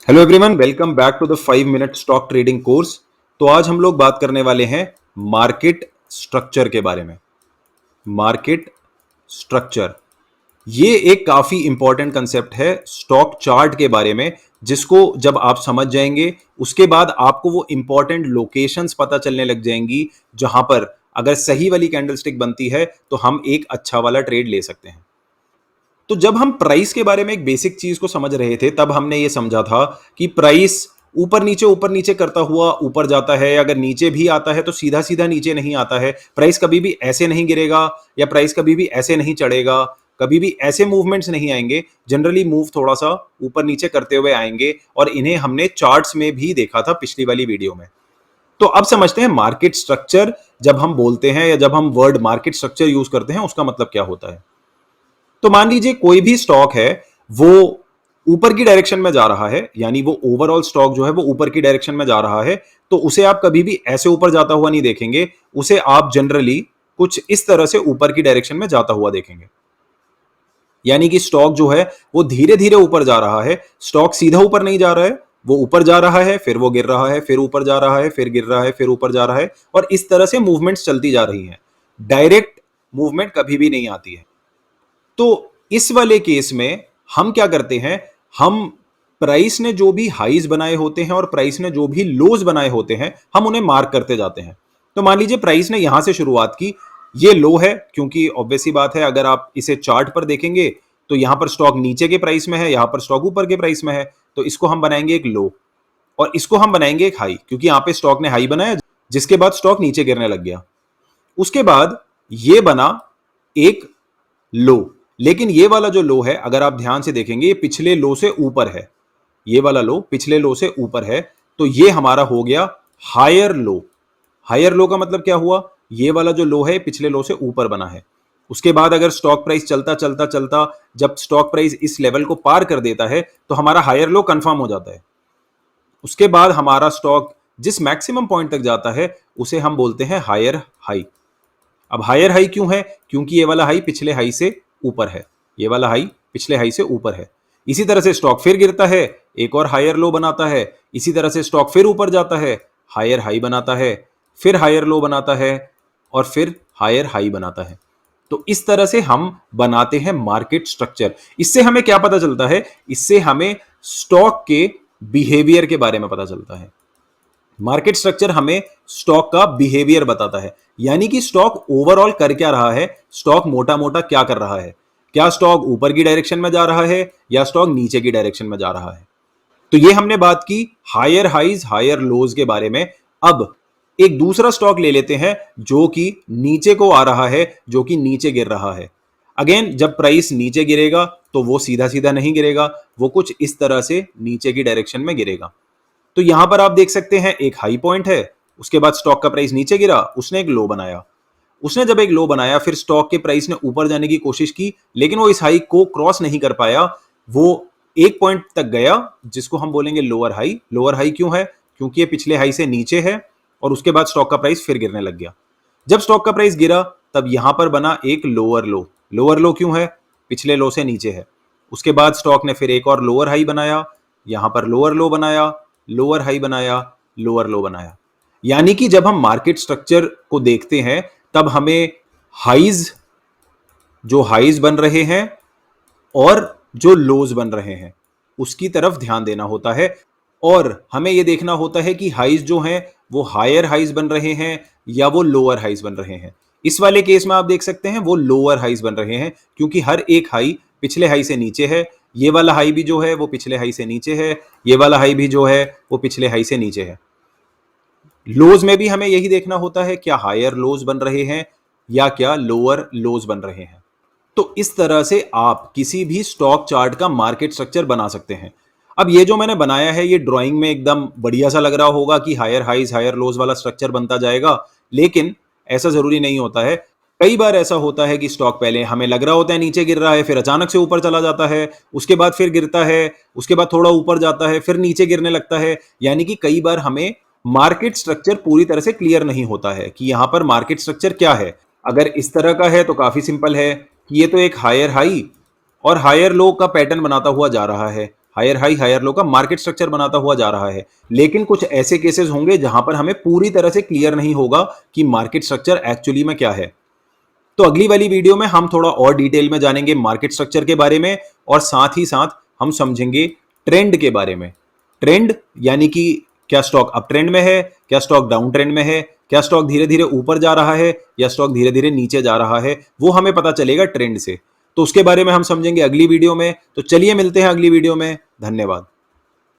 Hello everyone, welcome back to the 5 minute stock trading course. तो आज हम लोग बात करने वाले हैं मार्केट स्ट्रक्चर के बारे में। मार्केट स्ट्रक्चर ये एक काफी इंपॉर्टेंट कंसेप्ट है स्टॉक चार्ट के बारे में, जिसको जब आप समझ जाएंगे उसके बाद आपको वो इंपॉर्टेंट लोकेशंस पता चलने लग जाएंगी जहां पर अगर सही वाली कैंडलस्टिक बनती है तो हम एक अच्छा वाला ट्रेड ले सकते हैं। तो जब हम प्राइस के बारे में एक बेसिक चीज को समझ रहे थे तब हमने ये समझा था कि प्राइस ऊपर नीचे करता हुआ ऊपर जाता है। अगर नीचे भी आता है तो सीधा सीधा नीचे नहीं आता है। प्राइस कभी भी ऐसे नहीं गिरेगा या प्राइस कभी भी ऐसे नहीं चढ़ेगा। कभी भी ऐसे मूवमेंट्स नहीं आएंगे। जनरली मूव थोड़ा सा ऊपर नीचे करते हुए आएंगे और इन्हें हमने चार्ट्स में भी देखा था पिछली वाली वीडियो में। तो अब समझते हैं मार्केट स्ट्रक्चर जब हम बोलते हैं या जब हम वर्ड मार्केट स्ट्रक्चर यूज करते हैं उसका मतलब क्या होता है। तो मान लीजिए कोई भी स्टॉक है वो ऊपर की डायरेक्शन में जा रहा है, यानी वो ओवरऑल स्टॉक जो है वो ऊपर की डायरेक्शन में जा रहा है, तो उसे आप कभी भी ऐसे ऊपर जाता हुआ नहीं देखेंगे। उसे आप जनरली कुछ इस तरह से ऊपर की डायरेक्शन में जाता हुआ देखेंगे। यानी कि स्टॉक जो है वो धीरे धीरे ऊपर जा रहा है। स्टॉक सीधा ऊपर नहीं जा रहा है, वो ऊपर जा रहा है, फिर वो गिर रहा है, फिर ऊपर जा रहा है, फिर गिर रहा है, फिर ऊपर जा रहा है, और इस तरह से मूवमेंट्स चलती जा रही हैं। डायरेक्ट मूवमेंट कभी भी नहीं आती है। तो इस वाले केस में हम क्या करते हैं, हम प्राइस ने जो भी हाईज बनाए होते हैं और प्राइस ने जो भी लोज बनाए होते हैं हम उन्हें मार्क करते जाते हैं। तो मान लीजिए प्राइस ने यहां से शुरुआत की, ये लो है, क्योंकि ऑब्वियस ही बात है अगर आप इसे चार्ट पर देखेंगे तो यहां पर स्टॉक नीचे के प्राइस में है, यहां पर स्टॉक ऊपर के प्राइस में है, तो इसको हम बनाएंगे एक लो और इसको हम बनाएंगे एक हाई, क्योंकि यहां पे स्टॉक ने हाई बनाया जिसके बाद स्टॉक नीचे गिरने लग गया। उसके बाद ये बना एक लो, लेकिन ये वाला जो लो है अगर आप ध्यान से देखेंगे ये पिछले लो से ऊपर है। ये वाला लो पिछले लो से ऊपर है, तो ये हमारा हो गया हायर लो। हायर लो का मतलब क्या हुआ, ये वाला जो लो है पिछले लो से ऊपर बना है। उसके बाद अगर स्टॉक प्राइस चलता चलता चलता जब स्टॉक प्राइस इस लेवल को पार कर देता है तो हमारा हायर लो कंफर्म हो जाता है। उसके बाद हमारा स्टॉक जिस मैक्सिमम पॉइंट तक जाता है उसे हम बोलते हैं हायर हाई। अब हायर हाई क्यों है, क्योंकि ये वाला हाई पिछले हाई से ऊपर है। ये वाला हाई पिछले हाई से ऊपर है। इसी तरह से स्टॉक फिर गिरता है, एक और हायर लो बनाता है। इसी तरह से स्टॉक फिर ऊपर जाता है, हायर हाई बनाता है, फिर हायर लो बनाता है और फिर हायर हाई बनाता है। तो इस तरह से हम बनाते हैं मार्केट स्ट्रक्चर। इससे हमें क्या पता चलता है, इससे हमें स्टॉक के बिहेवियर के बारे में पता चलता है। मार्केट स्ट्रक्चर हमें स्टॉक का बिहेवियर बताता है, यानी कि स्टॉक ओवरऑल कर क्या रहा है, स्टॉक मोटा मोटा क्या कर रहा है। क्या स्टॉक ऊपर की डायरेक्शन में जा रहा है या स्टॉक नीचे की डायरेक्शन में जा रहा है। तो ये हमने बात की हायर हाइज हायर लोज के बारे में। अब एक दूसरा स्टॉक ले लेते हैं जो कि नीचे को आ रहा है, जो कि नीचे गिर रहा है। अगेन जब प्राइस नीचे गिरेगा तो वो सीधा सीधा नहीं गिरेगा, वो कुछ इस तरह से नीचे की डायरेक्शन में गिरेगा। तो यहां पर आप देख सकते हैं एक हाई पॉइंट है, उसके बाद स्टॉक का प्राइस नीचे गिरा, उसने एक लो बनाया। उसने जब एक लो बनाया फिर स्टॉक के प्राइस ने ऊपर जाने की कोशिश की, लेकिन वो इस हाई को क्रॉस नहीं कर पाया। वो एक पॉइंट तक गया जिसको हम बोलेंगे लोअर हाई। लोअर हाई क्यों है, क्योंकि ये पिछले हाई से नीचे है और उसके बाद स्टॉक का प्राइस फिर गिरने लग गया। जब स्टॉक का प्राइस गिरा तब यहां पर बना एक लोअर लो। लोअर लो क्यों है, पिछले लो से नीचे है। उसके बाद स्टॉक ने फिर एक और लोअर हाई बनाया, यहां पर लोअर लो बनाया, लोअर हाई बनाया, लोअर लो बनाया। यानी कि जब हम मार्केट स्ट्रक्चर को देखते हैं तब हमें हाइज जो हाइज बन रहे हैं और जो लोज बन रहे हैं उसकी तरफ ध्यान देना होता है, और हमें यह देखना होता है कि हाइज जो हैं वो हायर हाइज बन रहे हैं या वो लोअर हाइज बन रहे हैं। इस वाले केस में आप देख सकते हैं वो लोअर हाइज बन रहे हैं, क्योंकि हर एक हाई पिछले हाई से नीचे है। ये वाला हाई भी जो है वो पिछले हाई से नीचे है, ये वाला हाई भी जो है वो पिछले हाई से नीचे है। लोज में भी हमें यही देखना होता है, क्या हायर लोज बन रहे हैं या क्या लोअर लोज बन रहे हैं। तो इस तरह से आप किसी भी स्टॉक चार्ट का मार्केट स्ट्रक्चर बना सकते हैं। अब ये जो मैंने बनाया है ये ड्राइंग में एकदम बढ़िया सा लग रहा होगा कि हायर हाइज हायर लोज वाला स्ट्रक्चर बनता जाएगा, लेकिन ऐसा जरूरी नहीं होता है। कई बार ऐसा होता है कि स्टॉक पहले हमें लग रहा होता है नीचे गिर रहा है, फिर अचानक से ऊपर चला जाता है, उसके बाद फिर गिरता है, उसके बाद थोड़ा ऊपर जाता है, फिर नीचे गिरने लगता है। यानी कि कई बार हमें मार्केट स्ट्रक्चर पूरी तरह से क्लियर नहीं होता है कि यहां पर मार्केट स्ट्रक्चर क्या है। अगर इस तरह का है तो काफी सिंपल है कि ये तो एक हायर हाई और हायर लो का पैटर्न बनाता हुआ जा रहा है। हायर लो का मार्केट स्ट्रक्चर बनाता हुआ जा रहा है। लेकिन कुछ ऐसे केसेस होंगे जहां पर हमें पूरी तरह से क्लियर नहीं होगा कि मार्केट स्ट्रक्चर एक्चुअली में क्या है। तो अगली वाली वीडियो में हम थोड़ा और डिटेल में जानेंगे मार्केट स्ट्रक्चर के बारे में, और साथ ही साथ हम समझेंगे ट्रेंड के बारे में। ट्रेंड यानी कि क्या स्टॉक अप ट्रेंड में है, क्या स्टॉक डाउन ट्रेंड में है, क्या स्टॉक धीरे धीरे ऊपर जा रहा है या स्टॉक धीरे धीरे नीचे जा रहा है, वो हमें पता चलेगा ट्रेंड से। तो उसके बारे में हम समझेंगे अगली वीडियो में। तो चलिए मिलते हैं अगली वीडियो में। धन्यवाद।